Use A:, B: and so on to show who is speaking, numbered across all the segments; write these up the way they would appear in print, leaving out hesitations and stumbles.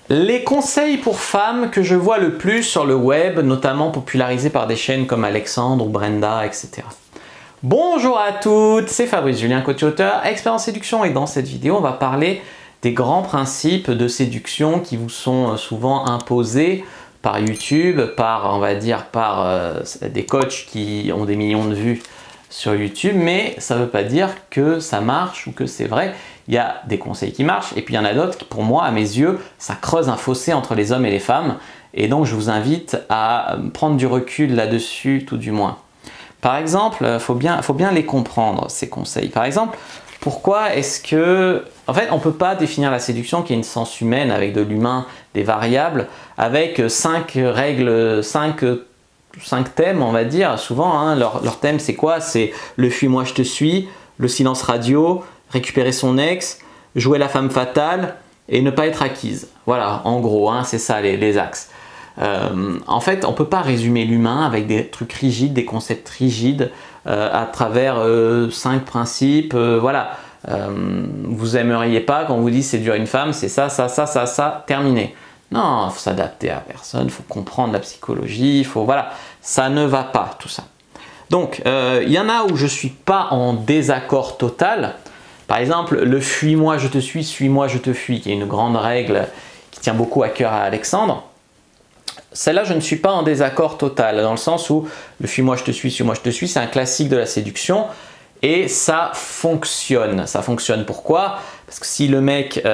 A: Les conseils pour femmes que je vois le plus sur le web, notamment popularisés par des chaînes comme Alexandre ou Brenda, etc. Bonjour à toutes, c'est Fabrice Julien, coach auteur, expert en séduction, et dans cette vidéo, on va parler des grands principes de séduction qui vous sont souvent imposés par YouTube, par des coachs qui ont des millions de vues sur YouTube, mais ça ne veut pas dire que ça marche ou que c'est vrai. Il y a des conseils qui marchent et puis il y en a d'autres qui, pour moi, à mes yeux, ça creuse un fossé entre les hommes et les femmes, et donc je vous invite à prendre du recul là-dessus, tout du moins. Par exemple, faut bien les comprendre, ces conseils. Par exemple, pourquoi est-ce que... En fait, on ne peut pas définir la séduction qui est une science humaine avec de l'humain, des variables, avec 5 règles, 5 thèmes, on va dire. Souvent, hein, leur thème, c'est quoi? C'est le fuis-moi, je te suis, le silence radio, récupérer son ex, jouer la femme fatale et ne pas être acquise. Voilà, en gros, hein, c'est ça les axes. En fait, on ne peut pas résumer l'humain avec des trucs rigides, des concepts rigides, à travers 5 principes. Voilà, vous aimeriez pas quand on vous dit séduire une femme, c'est ça, ça, ça, ça, ça, terminé. Non, il faut s'adapter à la personne, il faut comprendre la psychologie, il faut, voilà, ça ne va pas tout ça. Donc, il y en a où je ne suis pas en désaccord total. Par exemple, le fuis-moi, je te suis-moi, je te fuis, qui est une grande règle qui tient beaucoup à cœur à Alexandre. Celle-là, je ne suis pas en désaccord total, dans le sens où le fuis-moi, je te suis-moi, je te suis, c'est un classique de la séduction et ça fonctionne. Ça fonctionne pourquoi? Parce que si le mec,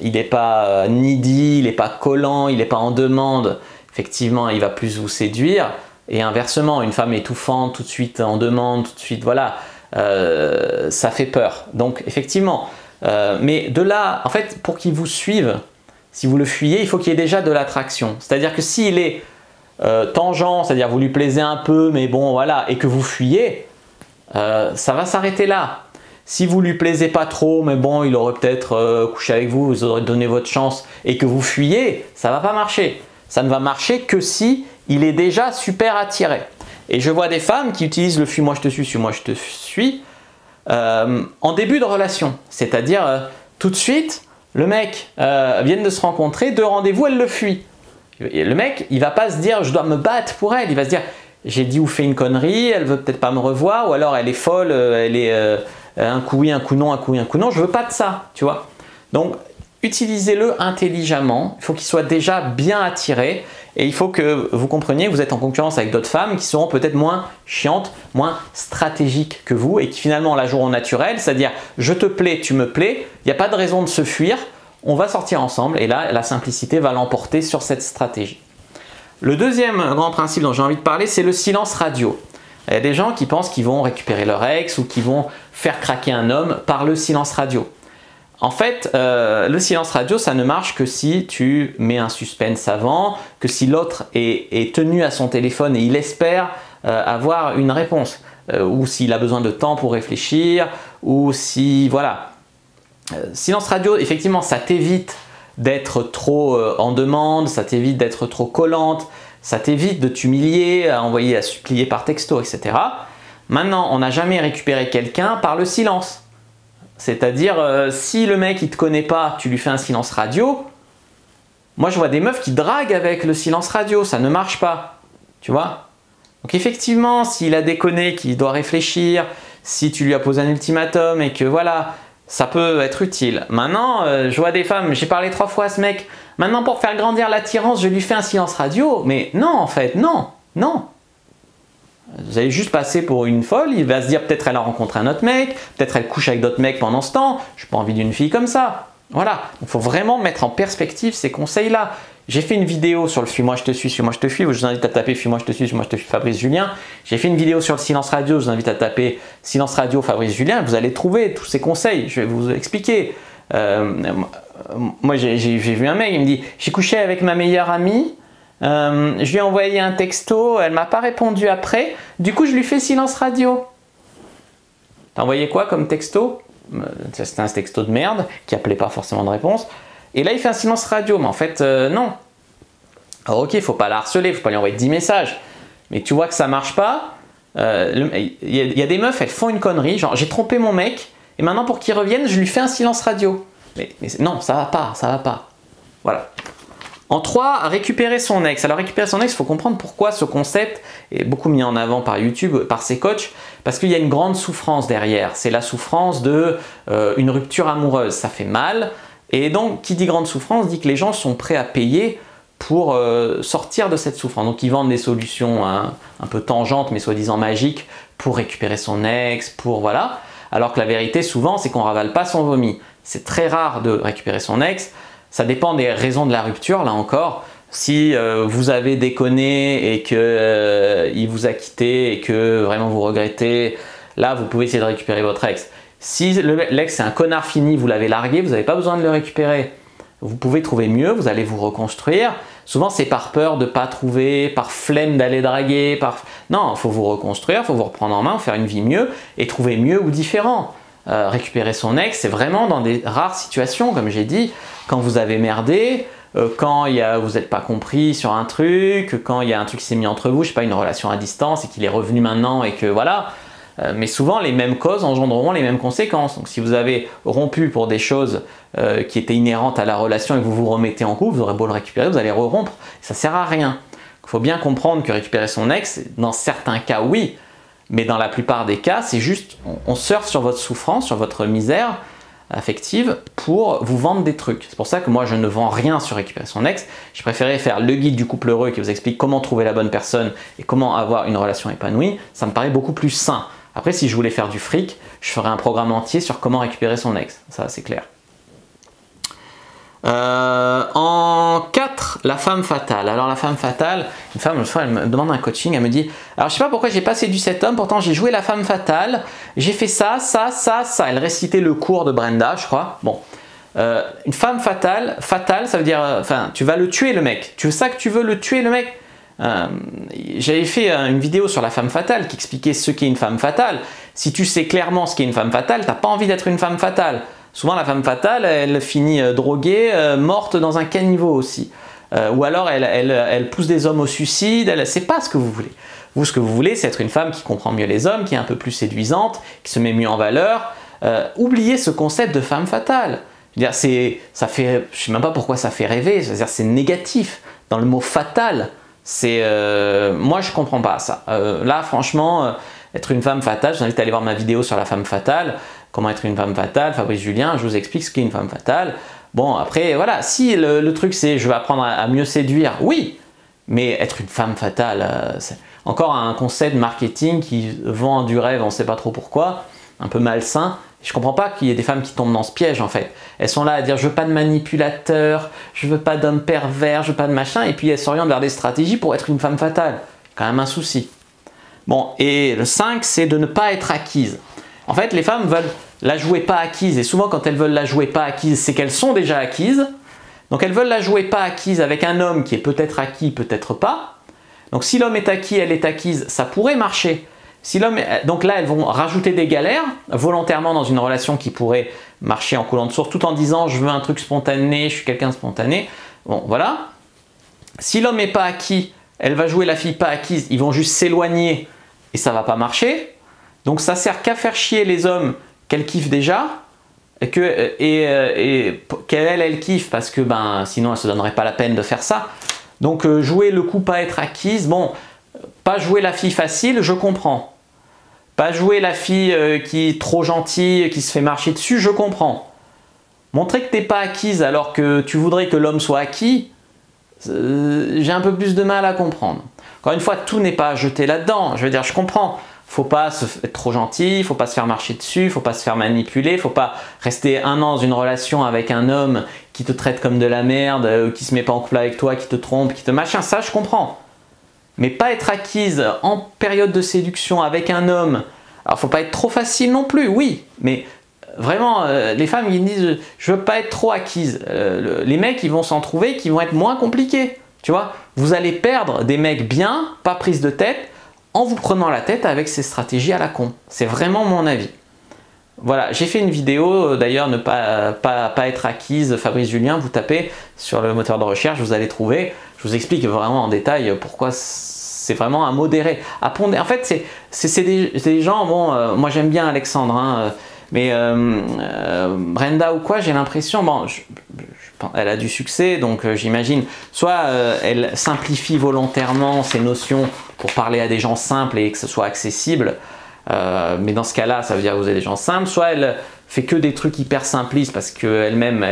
A: il n'est pas needy, il n'est pas collant, il n'est pas en demande, effectivement, il va plus vous séduire. Et inversement, une femme étouffante, tout de suite en demande, tout de suite, voilà, ça fait peur. Donc, effectivement, mais de là, en fait, pour qu'il vous suive, si vous le fuyez, il faut qu'il y ait déjà de l'attraction. C'est-à-dire que s'il est tangent, c'est-à-dire vous lui plaisez un peu, mais bon, voilà, et que vous fuyez, ça va s'arrêter là. Si vous lui plaisez pas trop, mais bon, il aurait peut-être couché avec vous, vous aurez donné votre chance, et que vous fuyez, ça va pas marcher. Ça ne va marcher que si il est déjà super attiré. Et je vois des femmes qui utilisent le fuis-moi je te suis, suis-moi je te suis, en début de relation. C'est-à-dire, tout de suite, le mec vient de se rencontrer, 2 rendez-vous, elle le fuit. Et le mec, il va pas se dire je dois me battre pour elle, il va se dire j'ai dit ou fait une connerie, elle veut peut-être pas me revoir, ou alors elle est folle, elle est un coup oui, un coup non, un coup oui, un coup non, je veux pas de ça, tu vois. Donc utilisez-le intelligemment, il faut qu'il soit déjà bien attiré et il faut que vous compreniez que vous êtes en concurrence avec d'autres femmes qui seront peut-être moins chiantes, moins stratégiques que vous et qui finalement la joueront naturel, c'est-à-dire je te plais, tu me plais, il n'y a pas de raison de se fuir, on va sortir ensemble et là la simplicité va l'emporter sur cette stratégie. Le deuxième grand principe dont j'ai envie de parler, c'est le silence radio. Il y a des gens qui pensent qu'ils vont récupérer leur ex ou qu'ils vont faire craquer un homme par le silence radio. En fait, le silence radio, ça ne marche que si tu mets un suspense avant, que si l'autre est tenu à son téléphone et il espère avoir une réponse, ou s'il a besoin de temps pour réfléchir, ou si, voilà. Silence radio, effectivement, ça t'évite d'être trop en demande, ça t'évite d'être trop collante, ça t'évite de t'humilier, à supplier par texto, etc. Maintenant, on n'a jamais récupéré quelqu'un par le silence. C'est-à-dire, si le mec il te connaît pas, tu lui fais un silence radio. Moi, je vois des meufs qui draguent avec le silence radio, ça ne marche pas. Tu vois? Donc effectivement, s'il a déconné, qu'il doit réfléchir, si tu lui as posé un ultimatum et que voilà, ça peut être utile. Maintenant, je vois des femmes, j'ai parlé 3 fois à ce mec. Maintenant, pour faire grandir l'attirance, je lui fais un silence radio. Mais non, en fait, non, non. Vous allez juste passer pour une folle, il va se dire peut-être elle a rencontré un autre mec, peut-être elle couche avec d'autres mecs pendant ce temps, je n'ai pas envie d'une fille comme ça. Voilà, il faut vraiment mettre en perspective ces conseils-là. J'ai fait une vidéo sur le fuis-moi je te suis, suis-moi je te fuis, je vous invite à taper fuis-moi je te suis, suis-moi je te fuis Fabrice Julien. J'ai fait une vidéo sur le silence radio, je vous invite à taper silence radio Fabrice Julien, vous allez trouver tous ces conseils, je vais vous expliquer. Moi j'ai vu un mec, il me dit j'ai couché avec ma meilleure amie, je lui ai envoyé un texto, elle m'a pas répondu après, du coup je lui fais silence radio. T'as envoyé quoi comme texto? C'était un texto de merde qui appelait pas forcément de réponse. Et là il fait un silence radio, mais en fait non. Alors ok, il faut pas la harceler, il faut pas lui envoyer 10 messages, mais tu vois que ça marche pas. Il y a des meufs, elles font une connerie, genre j'ai trompé mon mec et maintenant pour qu'il revienne je lui fais un silence radio. Mais non, ça va pas, ça va pas. Voilà. En 3, récupérer son ex. Alors récupérer son ex, il faut comprendre pourquoi ce concept est beaucoup mis en avant par YouTube, par ses coachs, parce qu'il y a une grande souffrance derrière. C'est la souffrance de une rupture amoureuse, ça fait mal. Et donc, qui dit grande souffrance, dit que les gens sont prêts à payer pour sortir de cette souffrance. Donc ils vendent des solutions un peu tangentes, mais soi-disant magiques, pour récupérer son ex, pour voilà. Alors que la vérité, souvent, c'est qu'on ravale pas son vomi. C'est très rare de récupérer son ex. Ça dépend des raisons de la rupture, là encore. Si vous avez déconné et qu'il vous a quitté et que vraiment vous regrettez, là, vous pouvez essayer de récupérer votre ex. Si l'ex est un connard fini, vous l'avez largué, vous n'avez pas besoin de le récupérer. Vous pouvez trouver mieux, vous allez vous reconstruire. Souvent, c'est par peur de ne pas trouver, par flemme d'aller draguer. Non, il faut vous reconstruire, il faut vous reprendre en main, faire une vie mieux et trouver mieux ou différent. Récupérer son ex, c'est vraiment dans des rares situations, comme j'ai dit, quand vous avez merdé, quand vous n'êtes pas compris sur un truc, quand il y a un truc qui s'est mis entre vous, je sais pas, une relation à distance et qu'il est revenu maintenant et que voilà. Mais souvent, les mêmes causes engendreront les mêmes conséquences. Donc si vous avez rompu pour des choses qui étaient inhérentes à la relation et que vous vous remettez en couple, vous aurez beau le récupérer, vous allez re-rompre. Ça ne sert à rien. Il faut bien comprendre que récupérer son ex, dans certains cas, oui. Mais dans la plupart des cas, c'est juste, on surfe sur votre souffrance, sur votre misère affective pour vous vendre des trucs. C'est pour ça que moi, je ne vends rien sur récupérer son ex. J'ai préféré faire le guide du couple heureux qui vous explique comment trouver la bonne personne et comment avoir une relation épanouie. Ça me paraît beaucoup plus sain. Après, si je voulais faire du fric, je ferais un programme entier sur comment récupérer son ex. Ça, c'est clair. En 4, la femme fatale. Alors la femme fatale, une femme, une fois, elle me demande un coaching, elle me dit « Alors je sais pas pourquoi j'ai pas séduit cet homme, pourtant j'ai joué la femme fatale, j'ai fait ça, ça, ça, ça. » Elle récitait le cours de Brenda, je crois. Bon, une femme fatale, ça veut dire, enfin, tu vas le tuer le mec. Tu veux ça que tu veux le tuer le mec? J'avais fait une vidéo sur la femme fatale qui expliquait ce qu'est une femme fatale. Si tu sais clairement ce qu'est une femme fatale, t'as pas envie d'être une femme fatale. Souvent la femme fatale, elle finit droguée, morte dans un caniveau aussi. Ou alors elle pousse des hommes au suicide, c'est pas ce que vous voulez. Vous, ce que vous voulez, c'est être une femme qui comprend mieux les hommes, qui est un peu plus séduisante, qui se met mieux en valeur. Oubliez ce concept de femme fatale. Je veux dire, ça fait, je sais même pas pourquoi ça fait rêver, c'est-à-dire c'est négatif. Dans le mot fatal, moi je comprends pas ça. Là franchement, être une femme fatale, je vous invite à aller voir ma vidéo sur la femme fatale, comment être une femme fatale, Fabrice Julien, je vous explique ce qu'est une femme fatale. Bon après voilà, si le truc c'est je vais apprendre à mieux séduire, oui, mais être une femme fatale, c'est encore un concept marketing qui vend du rêve, on ne sait pas trop pourquoi, un peu malsain. Je comprends pas qu'il y ait des femmes qui tombent dans ce piège en fait. Elles sont là à dire je veux pas de manipulateur, je veux pas d'homme pervers, je veux pas de machin, et puis elles s'orientent vers des stratégies pour être une femme fatale. Quand même un souci. Bon, et le 5, c'est de ne pas être acquise. En fait, les femmes veulent la jouer pas acquise, et souvent quand elles veulent la jouer pas acquise, c'est qu'elles sont déjà acquises. Donc elles veulent la jouer pas acquise avec un homme qui est peut-être acquis, peut-être pas. Donc si l'homme est acquis, elle est acquise, ça pourrait marcher. Donc là, elles vont rajouter des galères volontairement dans une relation qui pourrait marcher en coulant de source, tout en disant je veux un truc spontané, je suis quelqu'un de spontané. Bon, voilà. Si l'homme n'est pas acquis, elle va jouer la fille pas acquise, ils vont juste s'éloigner et ça va pas marcher. Donc ça sert qu'à faire chier les hommes qu'elle kiffe déjà et qu'elle kiffe parce que sinon elle se donnerait pas la peine de faire ça. Donc jouer le coup pas être acquise, bon, pas jouer la fille facile, je comprends. Pas jouer la fille qui est trop gentille, qui se fait marcher dessus, je comprends. Montrer que t'es pas acquise alors que tu voudrais que l'homme soit acquis, j'ai un peu plus de mal à comprendre. Encore une fois, tout n'est pas à jeter là-dedans. Je veux dire, je comprends. Faut pas être trop gentil, faut pas se faire marcher dessus, faut pas se faire manipuler, faut pas rester 1 an dans une relation avec un homme qui te traite comme de la merde, qui se met pas en couple avec toi, qui te trompe, qui te machin, ça je comprends. Mais pas être acquise en période de séduction avec un homme, alors faut pas être trop facile non plus, oui, mais vraiment, les femmes qui disent je veux pas être trop acquise, les mecs ils vont s'en trouver qui vont être moins compliqués, tu vois. Vous allez perdre des mecs bien, pas prise de tête, en vous prenant la tête avec ces stratégies à la con. C'est vraiment mon avis. Voilà, j'ai fait une vidéo, d'ailleurs, ne pas être acquise, Fabrice Julien, vous tapez sur le moteur de recherche, vous allez trouver, je vous explique vraiment en détail pourquoi c'est vraiment à modérer. En fait, c'est des gens, bon, moi j'aime bien Alexandre, hein, Mais Brenda ou quoi, j'ai l'impression, bon, elle a du succès, donc j'imagine, soit elle simplifie volontairement ses notions pour parler à des gens simples et que ce soit accessible, mais dans ce cas-là, ça veut dire que vous avez des gens simples, soit elle fait que des trucs hyper simplistes parce qu'elle-même,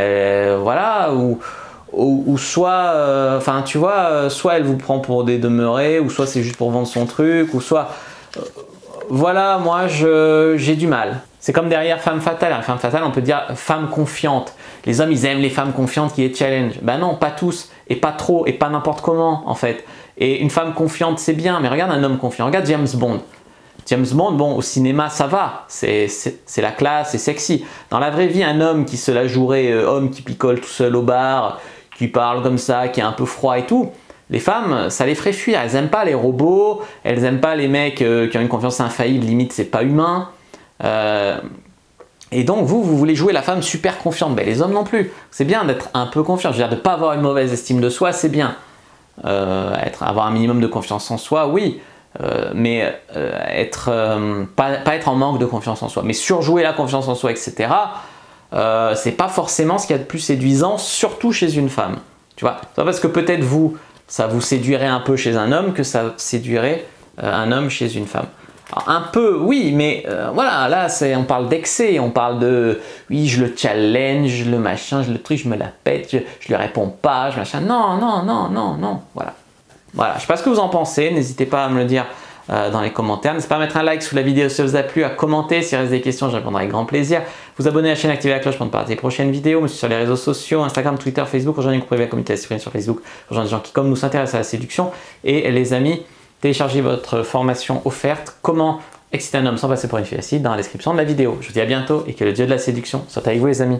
A: voilà, ou soit, enfin tu vois, soit elle vous prend pour des demeurés, ou soit c'est juste pour vendre son truc, ou soit, voilà, moi j'ai du mal. C'est comme derrière femme fatale. Femme fatale, on peut dire femme confiante. Les hommes, ils aiment les femmes confiantes qui les challenge. Ben non, pas tous, et pas trop, et pas n'importe comment en fait. Et une femme confiante, c'est bien, mais regarde un homme confiant. Regarde James Bond. James Bond, bon, au cinéma, ça va, c'est la classe, c'est sexy. Dans la vraie vie, un homme qui se la jouerait, homme qui picole tout seul au bar, qui parle comme ça, qui est un peu froid et tout, les femmes, ça les ferait fuir. Elles n'aiment pas les robots, elles n'aiment pas les mecs qui ont une confiance infaillible, limite c'est pas humain. Et donc vous voulez jouer la femme super confiante, ben, les hommes non plus. C'est bien d'être un peu confiant, je veux dire de ne pas avoir une mauvaise estime de soi, c'est bien. Avoir un minimum de confiance en soi, oui. Mais pas être en manque de confiance en soi, mais surjouer la confiance en soi, etc. C'est pas forcément ce qu'il y a de plus séduisant, surtout chez une femme. Tu vois, c'est pas parce que peut-être vous, ça vous séduirait un peu chez un homme que ça séduirait un homme chez une femme. Alors, un peu, oui, mais voilà, là, on parle d'excès, on parle de, oui, je le challenge, le machin, je le truc, je me la pète, je lui réponds pas, je machin. Non, non, non, non, non, voilà. Voilà, je ne sais pas ce que vous en pensez, n'hésitez pas à me le dire dans les commentaires. N'hésitez pas à mettre un like sous la vidéo si ça vous a plu, à commenter, s'il reste des questions, je répondrai avec grand plaisir. Vous abonner à la chaîne, activer la cloche pour ne pas rater les prochaines vidéos. Me suivre sur les réseaux sociaux, Instagram, Twitter, Facebook, rejoignez la communauté sur Facebook, rejoignez des gens qui comme nous s'intéressent à la séduction. Et les amis, téléchargez votre formation offerte, comment exciter un homme sans passer pour une fille acide, dans la description de la vidéo. Je vous dis à bientôt et que le dieu de la séduction soit avec vous les amis.